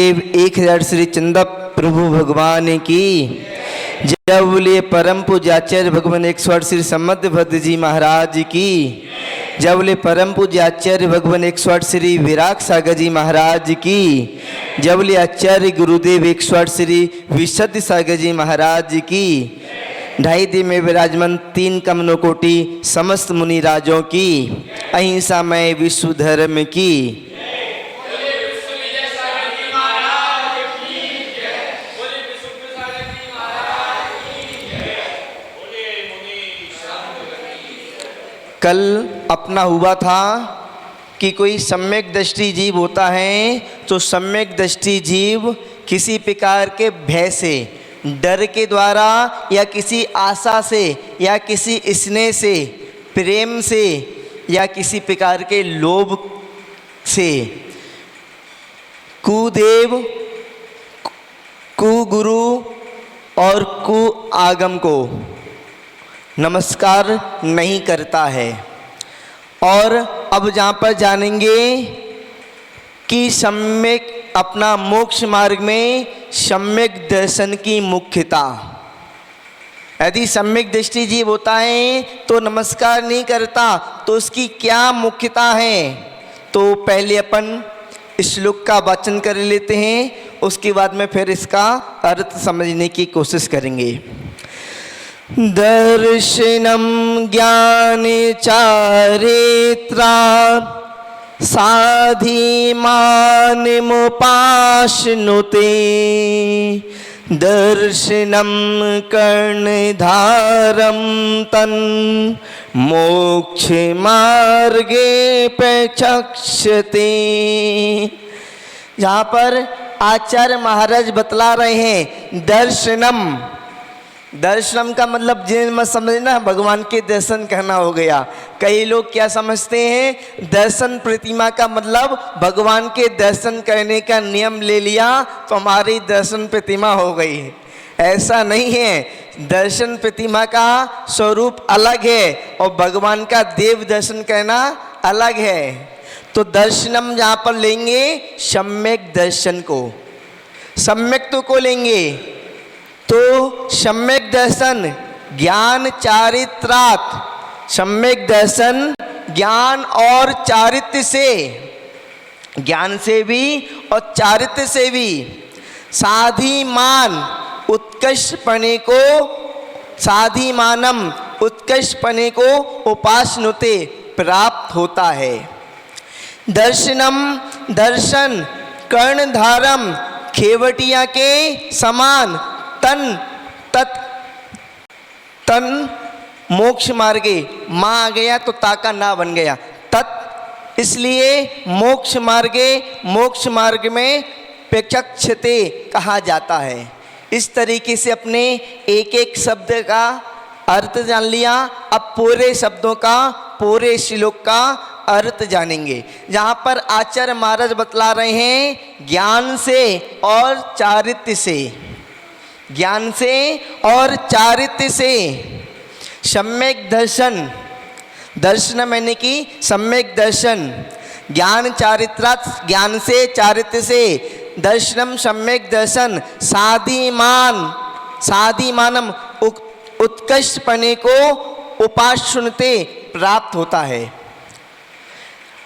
गुरुदेव 1000 श्री चंदा प्रभु भगवान की जय। बोलिए परम पूज्याचार्य भगवान 108 श्री सम्मत भद्र जी महाराज की जय। बोलिए परम पूज्याचार्य भगवान 108 श्री विराग सागर जी महाराज की जय। बोलिए आचार्य गुरुदेव 108 श्री विशुद्ध सागर जी महाराज की। ढाई दिन में विराजमान 3 कमनो कोटि समस्त मुनि राजों की अहिंसा मय विश्व धर्म की। कल अपना हुआ था कि कोई सम्यक दृष्टि जीव होता है तो सम्यक दृष्टि जीव किसी प्रकार के भय से, डर के द्वारा या किसी आशा से या किसी स्नेह से, प्रेम से या किसी प्रकार के लोभ से कुदेव, कुगुरु और कु आगम को नमस्कार नहीं करता है। और अब जहाँ पर जानेंगे कि सम्यक अपना मोक्ष मार्ग में सम्यक दर्शन की मुख्यता। यदि सम्यक दृष्टि जीव होता है तो नमस्कार नहीं करता तो उसकी क्या मुख्यता है, तो पहले अपन श्लोक का वाचन कर लेते हैं, उसके बाद में फिर इसका अर्थ समझने की कोशिश करेंगे। दर्शनम ज्ञान चारित्रा साधिमान मुपाश्नुते दर्शनम कर्णधारम तन मोक्ष मार्गे प्रचक्षते। यहाँ पर आचार्य महाराज बतला रहे हैं दर्शनम। दर्शनम का मतलब जिन मत समझना भगवान के दर्शन करना हो गया। कई लोग क्या समझते हैं दर्शन प्रतिमा का मतलब भगवान के दर्शन करने का नियम ले लिया तो हमारी दर्शन प्रतिमा हो गई। ऐसा नहीं है। दर्शन प्रतिमा का स्वरूप अलग है और भगवान का देव दर्शन करना अलग है। तो दर्शनम जहाँ पर लेंगे सम्यक दर्शन को, सम्यक को लेंगे तो सम्यक दर्शन ज्ञान चारित्रात्, सम्यक दर्शन ज्ञान और चारित्र से, ज्ञान से भी और चारित्र से भी साधिमान उत्कृष्टपने को, साधिमानम उत्कृष्टपने को उपासनुते प्राप्त होता है। दर्शनम दर्शन कर्णधारम खेवटिया के समान तन तत् तन मोक्ष मार्गे, माँ आ गया तो ताका ना बन गया तत्, इसलिए मोक्ष मार्गे मोक्ष मार्ग में प्रचक्षते कहा जाता है। इस तरीके से अपने एक एक शब्द का अर्थ जान लिया। अब पूरे शब्दों का, पूरे श्लोक का अर्थ जानेंगे। जहाँ पर आचार्य महाराज बतला रहे हैं ज्ञान से और चारित्र से, ज्ञान से और चारित्र से सम्यक दर्शन, दर्शन मैंने की सम्यक दर्शन, ज्ञान चारित्रात्, ज्ञान से चारित्र से दर्शनम सम्यक दर्शन साधिमान, साधिमानम उत्कृष्टपने को उपासनते प्राप्त होता है।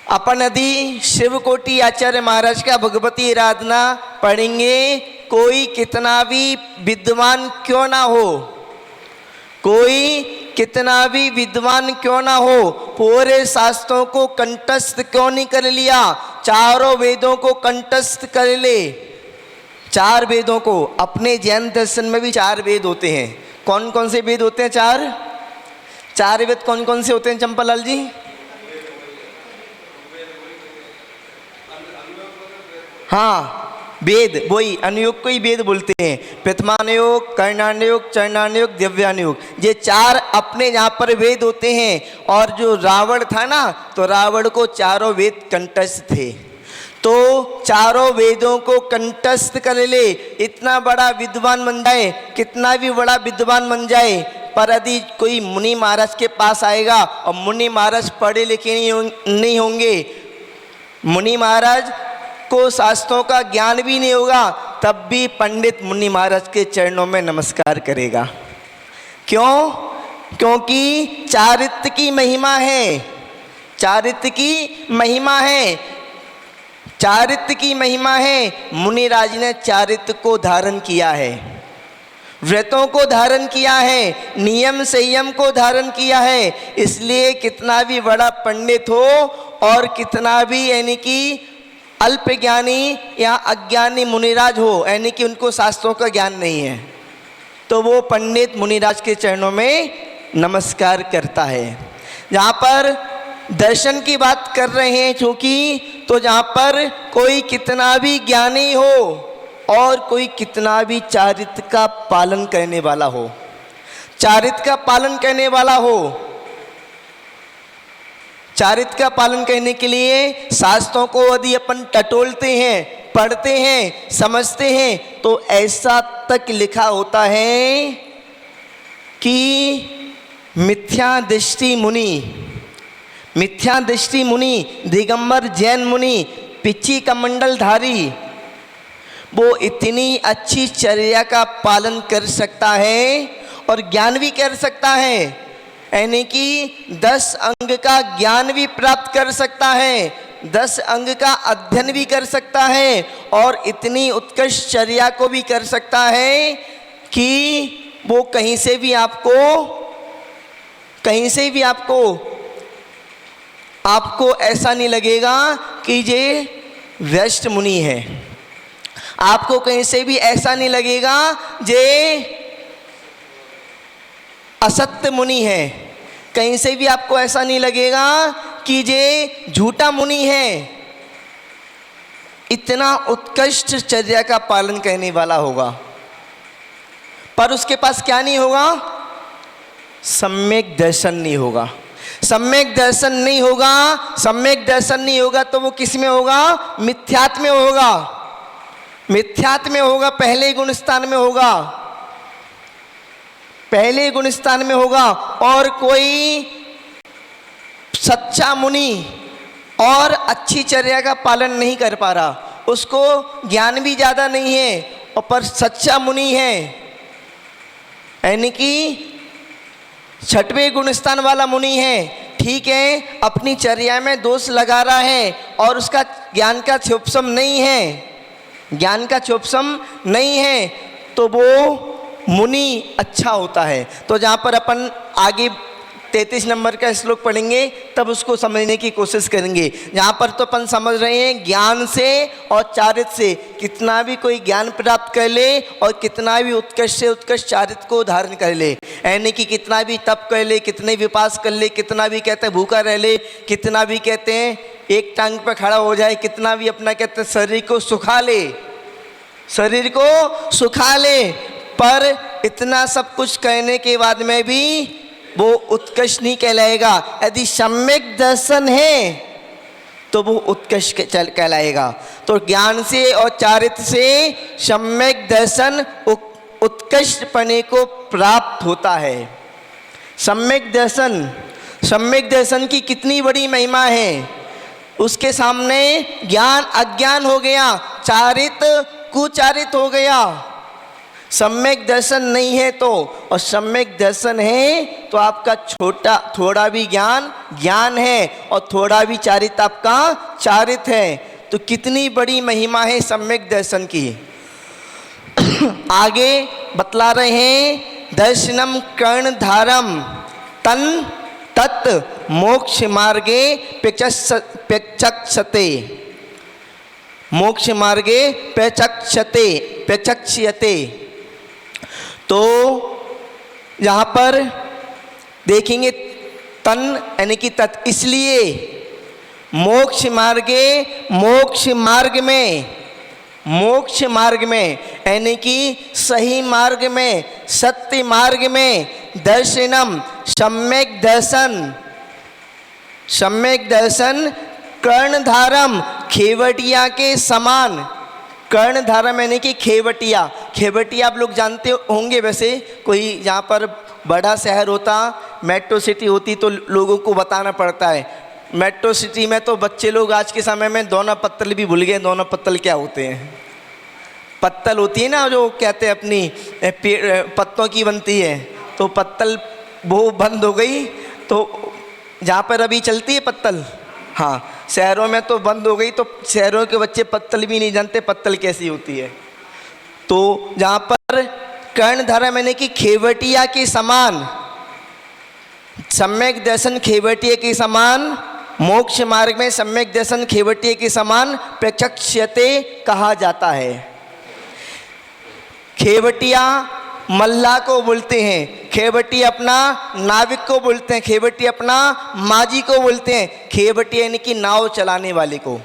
अपन यदि शिव कोटि आचार्य महाराज का भगवती आराधना पढ़ेंगे, कोई कितना भी विद्वान क्यों ना हो, कोई कितना भी विद्वान क्यों ना हो, पूरे शास्त्रों को कंठस्थ क्यों नहीं कर लिया, चारों वेदों को कंठस्थ कर ले, 4 वेदों को। अपने जैन दर्शन में भी 4 वेद होते हैं। कौन कौन से वेद होते हैं? 4 वेद कौन कौन से होते हैं चंपालाल जी? हाँ, वेद वही अनुयोग को ही वेद बोलते हैं। प्रथमानुयोग, कर्णानुयोग, चरणानुयोग, दिव्यानुयोग, ये 4 अपने यहाँ पर वेद होते हैं। और जो रावण था ना, तो रावण को चारों वेद कंठस्थ थे। तो चारों वेदों को कंठस्थ कर ले, इतना बड़ा विद्वान बन जाए, कितना भी बड़ा विद्वान बन जाए, पर यदि कोई मुनि महाराज के पास आएगा और मुनि महाराज पढ़े लिखे नहीं होंगे, मुनि महाराज को शास्त्रों का ज्ञान भी नहीं होगा, तब भी पंडित मुनि महाराज के चरणों में नमस्कार करेगा। क्यों? क्योंकि चारित्र की महिमा है, चारित्र की महिमा है, चारित्र की महिमा है। मुनिराज ने चारित्र को धारण किया है, व्रतों को धारण किया है, नियम संयम को धारण किया है। इसलिए कितना भी बड़ा पंडित हो और कितना भी यानी कि अल्प ज्ञानी या अज्ञानी मुनिराज हो, यानी कि उनको शास्त्रों का ज्ञान नहीं है, तो वो पंडित मुनिराज के चरणों में नमस्कार करता है। जहाँ पर दर्शन की बात कर रहे हैं चूँकि, तो जहाँ पर कोई कितना भी ज्ञानी हो और कोई कितना भी चारित्र का पालन करने वाला हो, चारित्र का पालन करने वाला हो, चारित्र का पालन करने के लिए शास्त्रों को यदि अपन टटोलते हैं, पढ़ते हैं, समझते हैं, तो ऐसा तक लिखा होता है कि मिथ्या दृष्टि मुनि, दिगंबर जैन मुनि, पिच्ची कमंडलधारी, वो इतनी अच्छी चर्या का पालन कर सकता है और ज्ञान भी कर सकता है, यानी कि 10 अंग का ज्ञान भी प्राप्त कर सकता है, 10 अंग का अध्ययन भी कर सकता है और इतनी उत्कृष्ट चर्या को भी कर सकता है कि वो कहीं से भी आपको ऐसा नहीं लगेगा कि ये व्यस्त मुनि है, आपको कहीं से भी ऐसा नहीं लगेगा जे असत्य मुनि है, कहीं से भी आपको ऐसा नहीं लगेगा कि जे झूठा मुनि है। इतना उत्कृष्ट चर्या का पालन करने वाला होगा, पर उसके पास क्या नहीं होगा? सम्यक दर्शन नहीं होगा। सम्यक दर्शन नहीं होगा, सम्यक दर्शन नहीं होगा तो वो किस में होगा? मिथ्यात्व में होगा, मिथ्यात्व में होगा, पहले गुण स्थान में होगा, पहले गुण स्थान में होगा। और कोई सच्चा मुनि और अच्छी चर्या का पालन नहीं कर पा रहा, उसको ज्ञान भी ज़्यादा नहीं है और पर सच्चा मुनि है, यानी कि 6वें गुण स्थान वाला मुनि है, ठीक है, अपनी चर्या में दोष लगा रहा है और उसका ज्ञान का क्षोभसम नहीं है, ज्ञान का क्षोभसम नहीं है, तो वो मुनि अच्छा होता है। तो जहाँ पर अपन आगे 33 नंबर का श्लोक पढ़ेंगे तब उसको समझने की कोशिश करेंगे। यहाँ पर तो अपन समझ रहे हैं ज्ञान से और चारित्र से, कितना भी कोई ज्ञान प्राप्त कर ले और कितना भी उत्कृष्ट से उत्कृष्ट चारित्र को धारण कर ले, यानी कि कितना भी तप कर ले, कितने भी उपास कर ले, कितना भी कहते हैं भूखा रह ले, कितना भी कहते हैं एक टांग पर खड़ा हो जाए, कितना भी अपना कहते हैं शरीर को सुखा ले, शरीर को सुखा ले, पर इतना सब कुछ कहने के बाद में भी वो उत्कृष्ट नहीं कहलाएगा। यदि सम्यक दर्शन है तो वो उत्कृष्ट कहलाएगा। तो ज्ञान से और चारित्र से सम्यक दर्शन उत्कृष्ट पने को प्राप्त होता है। सम्यक दर्शन की कितनी बड़ी महिमा है, उसके सामने ज्ञान अज्ञान हो गया, चारित्र कुचारित हो गया। सम्यक दर्शन नहीं है तो, और सम्यक दर्शन है तो आपका थोड़ा भी ज्ञान है और थोड़ा भी चारित्र आपका चारित्र है। तो कितनी बड़ी महिमा है सम्यक दर्शन की। आगे बतला रहे हैं, दर्शनम कर्णधारम तन तत् मोक्ष मार्गे प्रचक्षते, मोक्ष मार्गे प्रचक्ष्यते। तो यहाँ पर देखेंगे तन यानी कि तत्, इसलिए मोक्ष मार्ग में यानी कि सही मार्ग में, सत्य मार्ग में दर्शनम सम्यक दर्शन कर्णधारम खेवटिया के समान। कर्णधारम यानी कि खेवटिया आप लोग जानते होंगे, वैसे कोई जहाँ पर बड़ा शहर होता, मेट्रो सिटी होती तो लोगों को बताना पड़ता है, मेट्रो सिटी में तो बच्चे लोग आज के समय में दोना पत्तल भी भूल गए। दोना पत्तल क्या होते हैं? पत्तल होती है ना जो कहते हैं अपनी पत्तों की बनती है, तो पत्तल वो बंद हो गई। तो जहाँ पर अभी चलती है पत्तल, हाँ, शहरों में तो बंद हो गई। तो शहरों के बच्चे पत्तल भी नहीं जानते पत्तल कैसी होती है। तो जहाँ पर कर्णधारा मैंने कि खेवटिया के समान, सम्यक दर्शन खेवटिया के समान, मोक्ष मार्ग में सम्यक दर्शन खेवटिया के समान प्रचक्ष्यते कहा जाता है। खेवटिया मल्लाह को बोलते हैं, खेवटी अपना नाविक को बोलते हैं, खेवटी अपना माझी को बोलते हैं। खेवटी यानी कि नाव चलाने वाले को,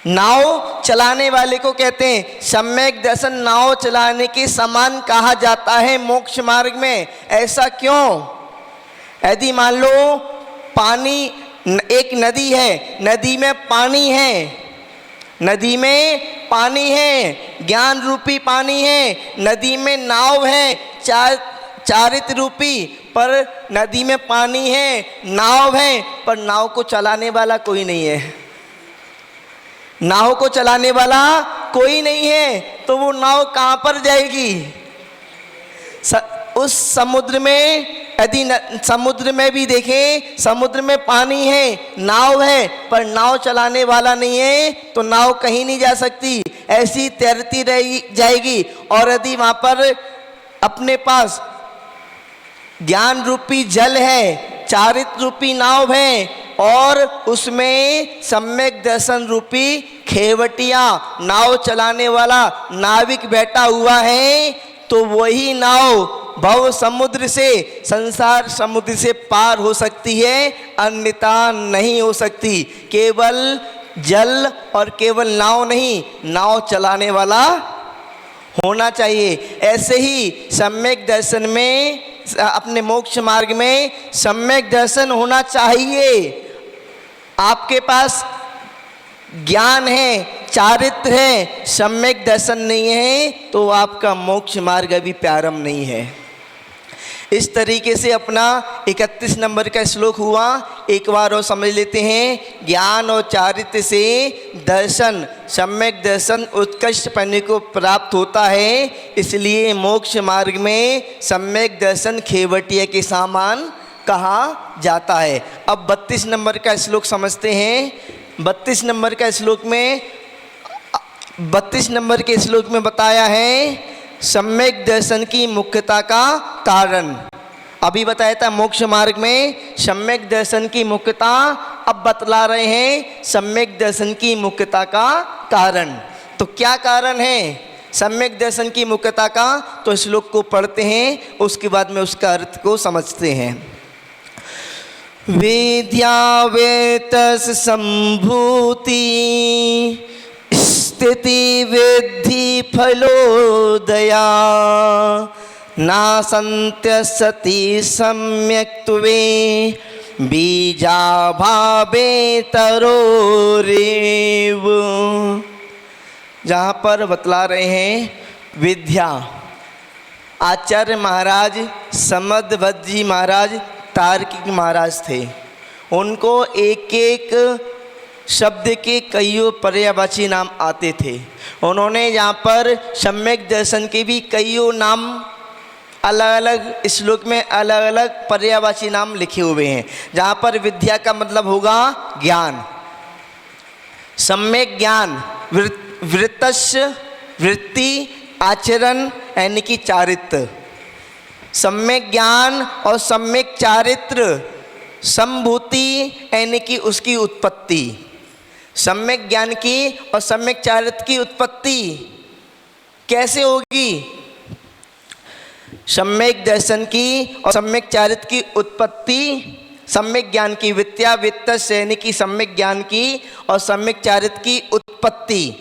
नाव चलाने वाले को कहते हैं। सम्यक दर्शन नाव चलाने के समान कहा जाता है मोक्ष मार्ग में। ऐसा क्यों? यदि मान लो पानी, एक नदी है, नदी में पानी है, नदी में पानी है, ज्ञान रूपी पानी है, नदी में नाव है चारित्र रूपी, पर नदी में पानी है, नाव है, पर नाव को चलाने वाला कोई नहीं है। नाव को चलाने वाला कोई नहीं है, तो वो नाव कहाँ पर जाएगी? उस समुद्र में, यदि समुद्र में भी देखें, समुद्र में पानी है, नाव है, पर नाव चलाने वाला नहीं है, तो नाव कहीं नहीं जा सकती, ऐसी तैरती रह जाएगी। और यदि वहाँ पर अपने पास ज्ञान रूपी जल है, चारित्र रूपी नाव है, और उसमें सम्यक दर्शन रूपी खेवटिया नाव चलाने वाला नाविक बैठा हुआ है, तो वही नाव भव समुद्र से, संसार समुद्र से पार हो सकती है, अन्यथा नहीं हो सकती। केवल जल और केवल नाव नहीं, नाव चलाने वाला होना चाहिए। ऐसे ही सम्यक दर्शन में, अपने मोक्ष मार्ग में सम्यक दर्शन होना चाहिए। आपके पास ज्ञान है, चारित्र है, सम्यक दर्शन नहीं है, तो आपका मोक्ष मार्ग अभी प्रारंभ नहीं है। इस तरीके से अपना 31 नंबर का श्लोक हुआ। एक बार और समझ लेते हैं। ज्ञान और चारित्र से दर्शन, सम्यक दर्शन उत्कृष्ट पन्ने को प्राप्त होता है, इसलिए मोक्ष मार्ग में सम्यक दर्शन खेवटिया के समान कहा जाता है। अब 32 नंबर का श्लोक समझते हैं। 32 नंबर का श्लोक में, 32 नंबर के श्लोक में बताया है सम्यक दर्शन की मुख्यता का कारण। अभी बताया था मोक्ष मार्ग में सम्यक दर्शन की मुख्यता, अब बतला रहे हैं सम्यक दर्शन की मुख्यता का कारण। तो क्या कारण है सम्यक दर्शन की मुख्यता का? तो श्लोक को पढ़ते हैं, उसके बाद में उसका अर्थ को समझते हैं। विद्या वेतस संभूति स्थिति विद्धि फलोदया नासन्त्य सति सम्यक्त्वे बीजाभावे तरोरेव। जहाँ पर बतला रहे हैं विद्या, आचार्य महाराज समदभद्र जी महाराज तार्किक महाराज थे। उनको एक एक शब्द के कईयों पर्यायवाची नाम आते थे। उन्होंने यहाँ पर सम्यक दर्शन के भी कईयों नाम अलग अलग श्लोक में अलग अलग पर्यायवाची नाम लिखे हुए हैं। जहाँ पर विद्या का मतलब होगा ज्ञान, सम्यक ज्ञान, वृत्तस्य वृत्ति, आचरण यानी कि चारित्र। सम्यक ज्ञान और सम्यक चारित्र, संभूति यानी कि उसकी उत्पत्ति। सम्यक ज्ञान की और सम्यक चारित्र की उत्पत्ति कैसे होगी? सम्यक दर्शन की और सम्यक चारित्र की उत्पत्ति, सम्यक ज्ञान की विद्या, वित्त यानी कि सम्यक ज्ञान की और सम्यक चारित्र की उत्पत्ति।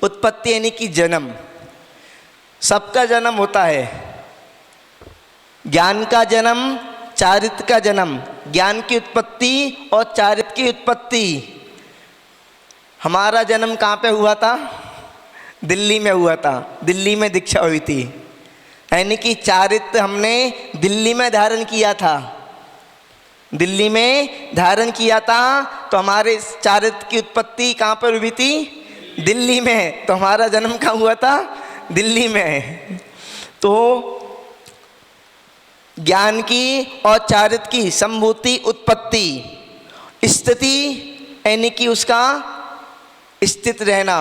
उत्पत्ति यानी कि जन्म। सबका जन्म होता है, ज्ञान का जन्म, चारित्र का जन्म। ज्ञान की उत्पत्ति और चारित्र की उत्पत्ति। हमारा जन्म कहाँ पे हुआ था? दिल्ली में हुआ था, दिल्ली में दीक्षा हुई थी, यानी कि चारित्र हमने दिल्ली में धारण किया था। दिल्ली में धारण किया था। तो हमारे चारित्र की उत्पत्ति कहाँ पर हुई थी? दिल्ली में। तो हमारा जन्म कहाँ हुआ था? दिल्ली में। तो ज्ञान की और चारित्र की संभूति, उत्पत्ति, स्थिति यानी कि उसका स्थित रहना,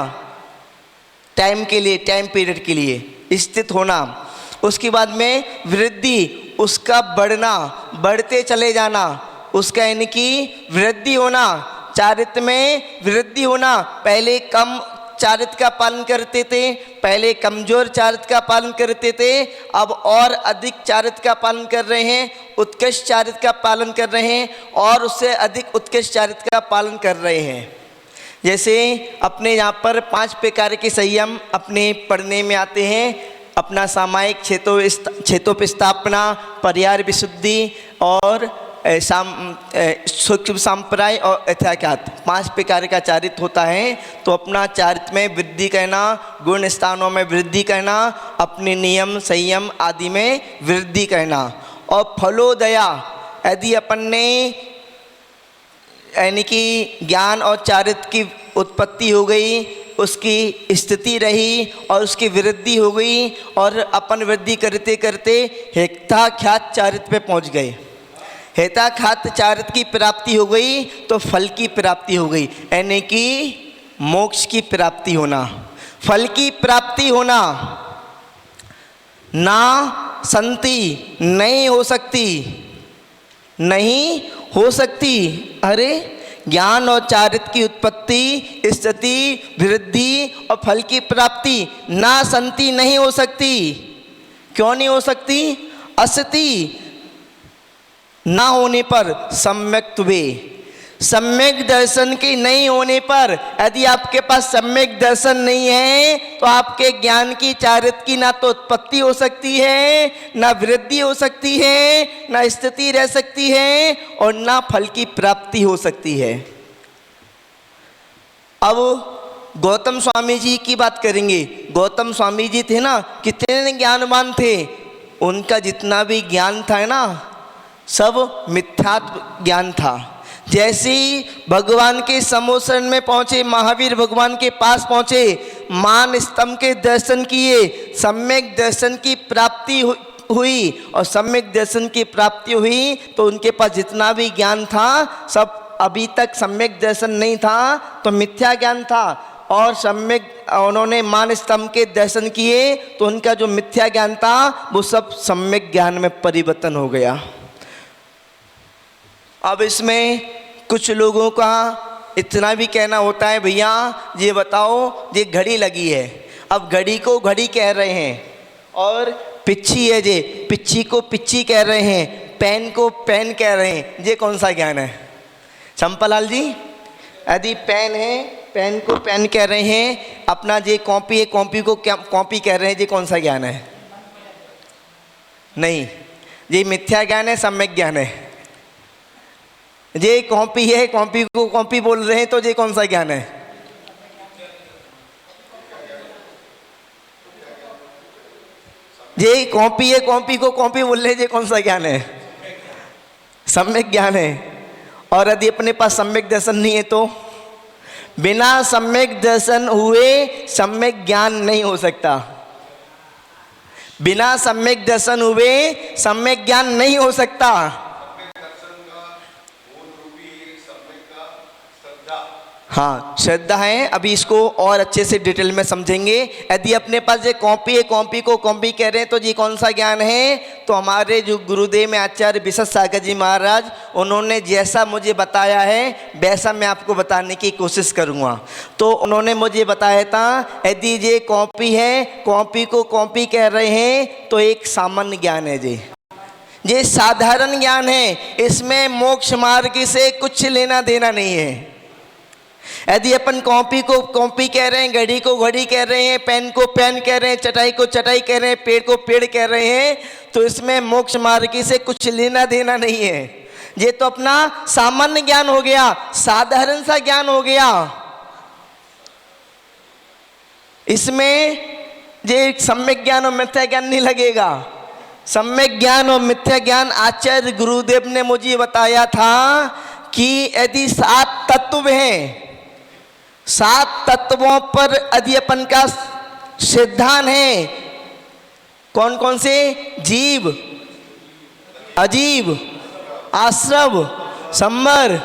टाइम के लिए, टाइम पीरियड के लिए स्थित होना। उसके बाद में वृद्धि, उसका बढ़ना, बढ़ते चले जाना, उसका यानी कि वृद्धि होना, चारित्र में वृद्धि होना। पहले कम चारित्र का पालन करते थे, पहले कमजोर चारित्र का पालन करते थे, अब और अधिक चारित्र का पालन कर रहे हैं, उत्कृष्ट चारित्र का पालन कर रहे हैं और उससे अधिक उत्कृष्ट चारित्र का पालन कर रहे हैं। जैसे अपने यहाँ पर 5 प्रकार के संयम अपने पढ़ने में आते हैं। अपना सामायिक क्षेत्रोपस्थापना, पर्याय विशुद्धि और सूक्ष्म संप्राय और यथाख्यात, 5 प्रकार का चारित्र होता है। तो अपना चारित्र में वृद्धि करना, गुण स्थानों में वृद्धि करना, अपने नियम संयम आदि में वृद्धि करना। और फलोदया, यदि अपन ने यानी कि ज्ञान और चारित्र की उत्पत्ति हो गई, उसकी स्थिति रही और उसकी वृद्धि हो गई और अपन वृद्धि करते करते हेताख्यात चारित्र पे पहुंच गए, हेताख्यात चारित्र की प्राप्ति हो गई तो फल की प्राप्ति हो गई, यानी कि मोक्ष की प्राप्ति होना, फल की प्राप्ति होना। ना संति, नहीं हो सकती, नहीं हो सकती। अरे ज्ञान और चारित्र की उत्पत्ति, स्थिति, वृद्धि और फल की प्राप्ति ना संति, नहीं हो सकती। क्यों नहीं हो सकती? असति, ना होने पर सम्यक्त्वे, सम्यक दर्शन के नहीं होने पर, यदि आपके पास सम्यक दर्शन नहीं है तो आपके ज्ञान की चारित्र की ना तो उत्पत्ति हो सकती है, ना वृद्धि हो सकती है, ना स्थिति रह सकती है और ना फल की प्राप्ति हो सकती है। अब गौतम स्वामी जी की बात करेंगे। गौतम स्वामी जी थे ना, कितने ज्ञानवान थे। उनका जितना भी ज्ञान था ना, सब मिथ्यात्व ज्ञान था। जैसे ही भगवान के समोसन में पहुँचे, महावीर भगवान के पास पहुँचे, मान स्तंभ के दर्शन किए, सम्यक दर्शन की प्राप्ति हुई और सम्यक दर्शन की प्राप्ति हुई तो उनके पास जितना भी ज्ञान था सब, अभी तक सम्यक दर्शन नहीं था तो मिथ्या ज्ञान था, और सम्यक उन्होंने मान स्तंभ के दर्शन किए तो उनका जो मिथ्या ज्ञान था वो सब सम्यक ज्ञान में परिवर्तन हो गया। अब इसमें कुछ लोगों का इतना भी कहना होता है, भैया ये बताओ, ये घड़ी लगी है, अब घड़ी को घड़ी कह रहे हैं, और पिच्ची है जे, पिच्ची को पिच्ची कह रहे हैं, पेन को पेन कह रहे हैं, ये कौन सा ज्ञान है? चंपालाल जी, यदि पेन है, पेन को पेन कह रहे हैं, अपना ये कॉपी है, कॉपी को कॉपी कह रहे हैं, ये कौन सा ज्ञान है? नहीं, ये मिथ्या ज्ञान है, सम्यक ज्ञान है। ये कॉपी है, कॉपी को कॉपी बोल रहे हैं, तो ये कौन सा ज्ञान है? ये कॉपी है, कॉपी को कॉपी बोल रहे हैं, ये कौन सा ज्ञान है? सम्यक ज्ञान है। और यदि अपने पास सम्यक दर्शन नहीं है तो बिना सम्यक दर्शन हुए सम्यक ज्ञान नहीं हो सकता। बिना सम्यक दर्शन हुए सम्यक ज्ञान नहीं हो सकता। हाँ, श्रद्धा है। अभी इसको और अच्छे से डिटेल में समझेंगे। यदि अपने पास ये कॉपी है, कॉपी को कॉपी कह रहे हैं, तो ये कौन सा ज्ञान है? तो हमारे जो गुरुदेव में आचार्य विशद सागर जी महाराज, उन्होंने जैसा मुझे बताया है वैसा मैं आपको बताने की कोशिश करूँगा। तो उन्होंने मुझे बताया था, यदि ये कॉपी है, कॉपी को कॉपी कह रहे हैं, तो एक सामान्य ज्ञान है जी, ये साधारण ज्ञान है, इसमें मोक्ष मार्ग से कुछ लेना देना नहीं है। यदि अपन कॉपी को कॉपी कह रहे हैं, घड़ी को घड़ी कह रहे हैं, पेन को पेन कह रहे हैं, चटाई को चटाई कह रहे हैं, पेड़ को पेड़ कह रहे हैं, तो इसमें मोक्ष मार्ग से कुछ लेना देना नहीं है। ये तो अपना सामान्य ज्ञान हो गया, साधारण सा ज्ञान हो गया। इसमें ये सम्यक ज्ञान और मिथ्या ज्ञान नहीं लगेगा। सम्यक ज्ञान और मिथ्या ज्ञान आचार्य गुरुदेव ने मुझे बताया था कि यदि 7 तत्व हैं, 7 तत्वों पर यदि अपन का सिद्धांत है, कौन कौन से? जीव, अजीव, आश्रव, संवर,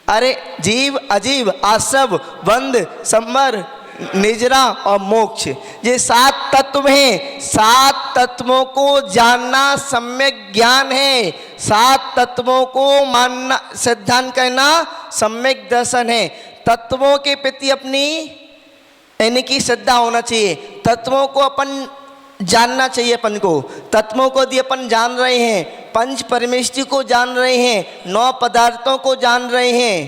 अरे जीव, अजीव, आश्रव, बंध, संवर, निजरा और मोक्ष, ये 7 तत्व हैं। 7 तत्वों को जानना सम्यक ज्ञान है। 7 तत्वों को मानना, सिद्धांत करना सम्यक दर्शन है। तत्वों के प्रति अपनी यानी कि श्रद्धा होना चाहिए। तत्वों को अपन जानना चाहिए। अपन को तत्वों को यदि अपन जान रहे हैं, पंच परमेष्टि को जान रहे हैं, 9 पदार्थों को जान रहे हैं,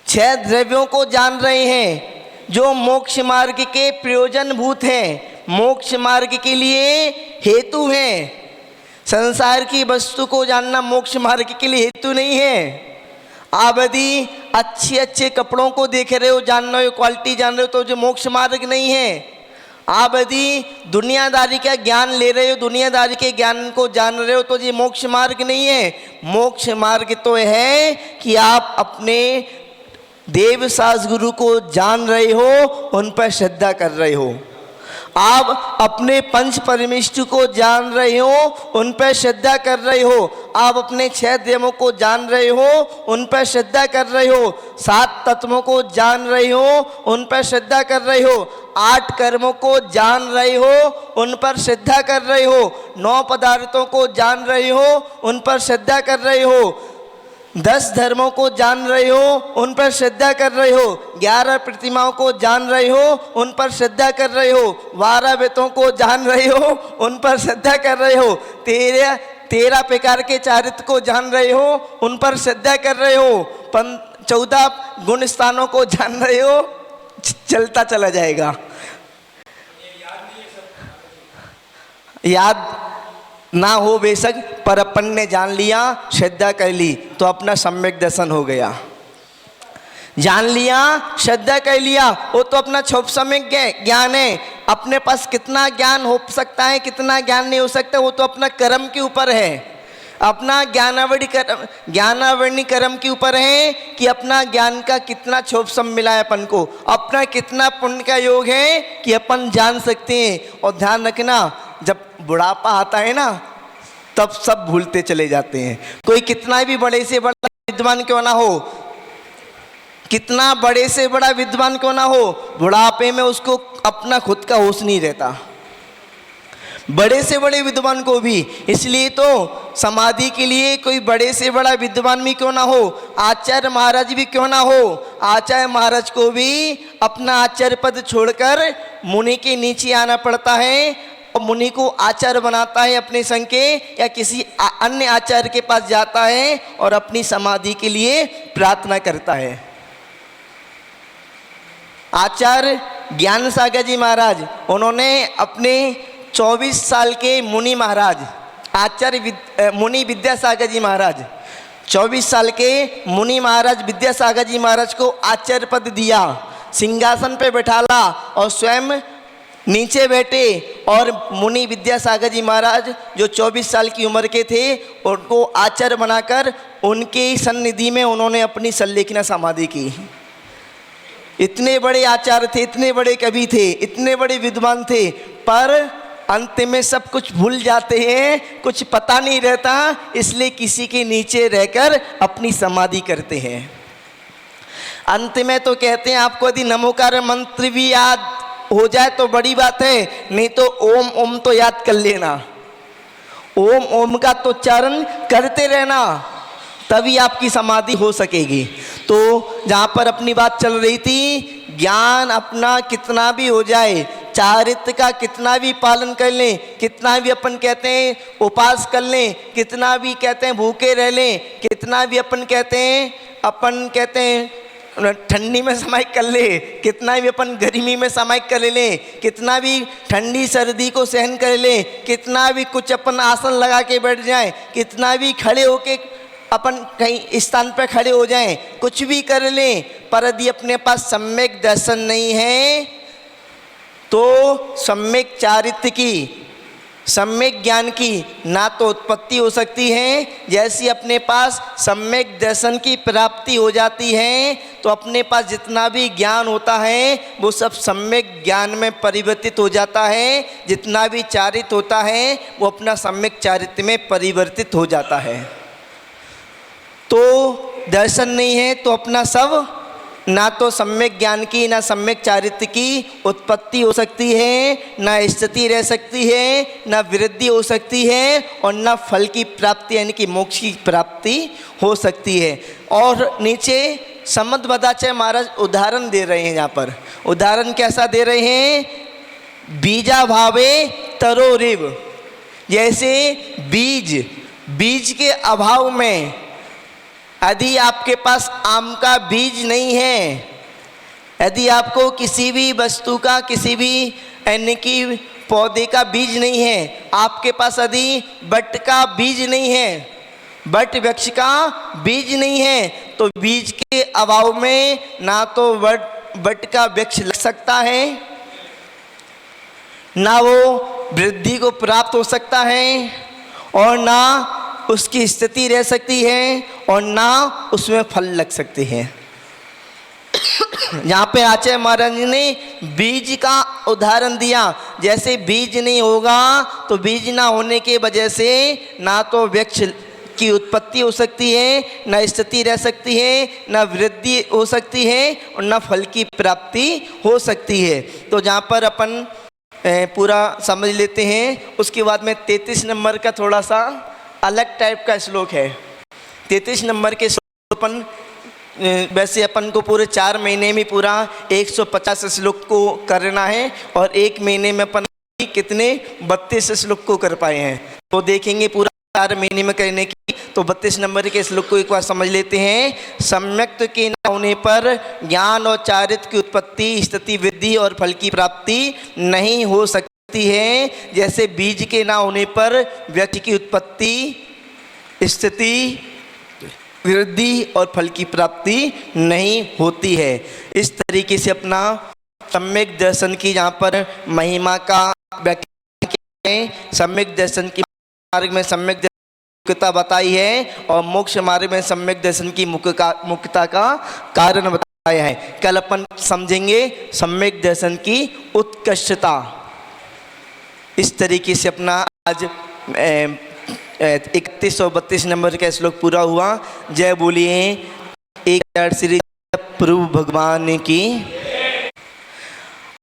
6 द्रव्यों को जान रहे हैं जो मोक्ष मार्ग के प्रयोजन भूत हैं, मोक्ष मार्ग के लिए हेतु हैं। संसार की वस्तु को जानना मोक्ष मार्ग के लिए हेतु नहीं है। आप यदि अच्छे अच्छे कपड़ों को देख रहे हो, जान रहे हो, क्वालिटी जान रहे हो, तो जो मोक्ष मार्ग नहीं है। आप यदि दुनियादारी का ज्ञान ले रहे हो, दुनियादारी के ज्ञान को जान रहे हो, तो ये मोक्ष मार्ग नहीं है। मोक्ष मार्ग तो है कि आप अपने देव सास गुरु को जान रहे हो, उन पर श्रद्धा कर रहे हो। आप अपने पंच परमेष्टि को जान रहे हो, उन पर श्रद्धा कर रहे हो। आप अपने 6 देवों को जान रहे हो, उन पर श्रद्धा कर रहे हो। 7 तत्वों को जान रहे हो, उन पर श्रद्धा कर रहे हो। 8 कर्मों को जान रहे हो, उन पर श्रद्धा कर रहे हो। 9 पदार्थों को जान रहे हो, उन पर श्रद्धा कर रहे हो। 10 धर्मों को जान रहे हो, उन पर श्रद्धा कर रहे हो। 11 प्रतिमाओं को जान रहे हो, उन पर श्रद्धा कर रहे हो। 12 वेदों को जान रहे हो, उन पर श्रद्धा कर रहे हो। 13 प्रकार के चारित्र को जान रहे हो, उन पर श्रद्धा कर रहे हो। 14 गुण स्थानों को जान रहे हो। चलता चला जाएगा। याद ना हो बेशक, पर अपन ने जान लिया, श्रद्धा कर ली, तो अपना सम्यक दर्शन हो गया। जान लिया, श्रद्धा कर लिया, वो तो अपना छोप सम्यक ज्ञान है। अपने पास कितना ज्ञान हो सकता है, कितना ज्ञान नहीं हो सकता, वो तो अपना कर्म के ऊपर है। अपना ज्ञानावरणी कर्म के ऊपर है कि अपना ज्ञान का कितना छोप सम मिला है अपन को, अपना कितना पुण्य का योग है कि अपन जान सकते हैं। और ध्यान रखना, जब बुढ़ापा आता है ना, तब सब भूलते चले जाते हैं। कोई कितना भी बड़े से बड़ा विद्वान क्यों ना हो, कितना बड़े से बड़ा विद्वान क्यों ना हो, बुढ़ापे में उसको अपना खुद का होश नहीं रहता। बड़े से बड़े विद्वान को भी, इसलिए तो समाधि के लिए कोई बड़े से बड़ा विद्वान भी क्यों ना हो, आचार्य महाराज भी क्यों ना हो, आचार्य महाराज को भी अपना आचार्य पद छोड़कर मुनि के नीचे आना पड़ता है। और मुनि को आचार्य बनाता है अपने संग के, या किसी अन्य आचार्य के पास जाता है और अपनी समाधि के लिए प्रार्थना करता है। आचार्य ज्ञान सागर जी महाराज, उन्होंने अपने 24 साल के मुनि महाराज, आचार्य मुनि विद्यासागर जी महाराज, 24 साल के मुनि महाराज विद्यासागर जी महाराज को आचार्य पद दिया, सिंहासन पे बैठाला और स्वयं नीचे बैठे। और मुनि विद्यासागर जी महाराज जो 24 साल की उम्र के थे, उनको आचार्य बनाकर उनके सन्निधि में उन्होंने अपनी संलेखना समाधि की। इतने बड़े आचार्य थे, इतने बड़े कवि थे, इतने बड़े विद्वान थे, पर अंत में सब कुछ भूल जाते हैं, कुछ पता नहीं रहता, इसलिए किसी के नीचे रहकर अपनी समाधि करते हैं। अंत में तो कहते हैं आपको यदि नमोकार मंत्र भी याद हो जाए तो बड़ी बात है, नहीं तो ओम ओम तो याद कर लेना। ओम ओम का तो उच्चारण करते रहना, तभी आपकी समाधि हो सकेगी। तो जहाँ पर अपनी बात चल रही थी, ज्ञान अपना कितना भी हो जाए, चारित्र का कितना भी पालन कर लें, कितना भी अपन कहते हैं उपास कर लें, कितना भी कहते हैं भूखे रह लें, कितना भी अपन कहते हैं ठंडी में समाइक कर ले, कितना भी अपन गर्मी में समाइक कर ले, कितना भी ठंडी सर्दी को सहन कर ले, कितना भी कुछ अपन आसन लगा के बैठ जाएं, कितना भी खड़े होके अपन कहीं स्थान पर खड़े हो जाएं, कुछ भी कर लें, पर यदि अपने पास सम्यक दर्शन नहीं है तो सम्यक चारित्र की, सम्यक ज्ञान की ना तो उत्पत्ति हो सकती है, जैसी अपने पास सम्यक दर्शन की प्राप्ति हो जाती है तो अपने पास जितना भी ज्ञान होता है वो सब सम्यक ज्ञान में परिवर्तित हो जाता है। जितना भी चारित्र होता है वो अपना सम्यक चारित्र में परिवर्तित हो जाता है। तो दर्शन नहीं है तो अपना सब ना तो सम्यक ज्ञान की ना सम्यक चारित्र की उत्पत्ति हो सकती है, ना स्थिति रह सकती है, ना वृद्धि हो सकती है और ना फल की प्राप्ति यानी कि मोक्ष की प्राप्ति हो सकती है। और नीचे समद बदाचार्य महाराज उदाहरण दे रहे हैं। यहाँ पर उदाहरण कैसा दे रहे हैं? बीजा भावे तरो रिव, जैसे बीज के अभाव में यदि आपके पास आम का बीज नहीं है, यदि आपको किसी भी वस्तु का किसी भी यानी कि पौधे का बीज नहीं है, आपके पास यदि बट का बीज नहीं है, बट वृक्ष का बीज नहीं है, तो बीज के अभाव में ना तो बट का वृक्ष लग सकता है, ना वो वृद्धि को प्राप्त हो सकता है और ना उसकी स्थिति रह सकती है और ना उसमें फल लग सकते हैं। यहाँ पे आचार्य महाराज ने बीज का उदाहरण दिया। जैसे बीज नहीं होगा तो बीज ना होने की वजह से ना तो वृक्ष की उत्पत्ति हो सकती है, ना स्थिति रह सकती है, ना वृद्धि हो सकती है और ना फल की प्राप्ति हो सकती है। तो जहाँ पर अपन पूरा समझ लेते हैं। उसके बाद में 33 नंबर का थोड़ा सा अलग टाइप का श्लोक है। 33 नंबर के श्लोक अपन वैसे अपन को पूरे 4 महीने में पूरा 150 श्लोक को करना है और 1 महीने में अपन कितने 32 श्लोक को कर पाए हैं। तो देखेंगे पूरा 4 महीने में करने की। तो 32 नंबर के श्लोक को एक बार समझ लेते हैं। सम्यक्त के न होने पर ज्ञान और चारित्र की उत्पत्ति, स्थिति, वृद्धि और फल की प्राप्ति नहीं हो सकती है। जैसे बीज के ना होने पर व्यक्ति की उत्पत्ति, स्थिति, वृद्धि और फल की प्राप्ति नहीं होती है। इस तरीके से अपना सम्यक दर्शन की यहाँ पर महिमा का व्याख्या है। सम्यक दर्शन की मार्ग में सम्यक मुक्तता बताई है और मोक्ष मार्ग में सम्यक दर्शन की मुक्तता का कारण बताया है। कल अपन समझेंगे सम्यक दर्शन की उत्कृष्टता। इस तरीके से अपना आज 31 और 32 नंबर का श्लोक पूरा हुआ। जय बोलिए एक श्री प्रभु भगवान की।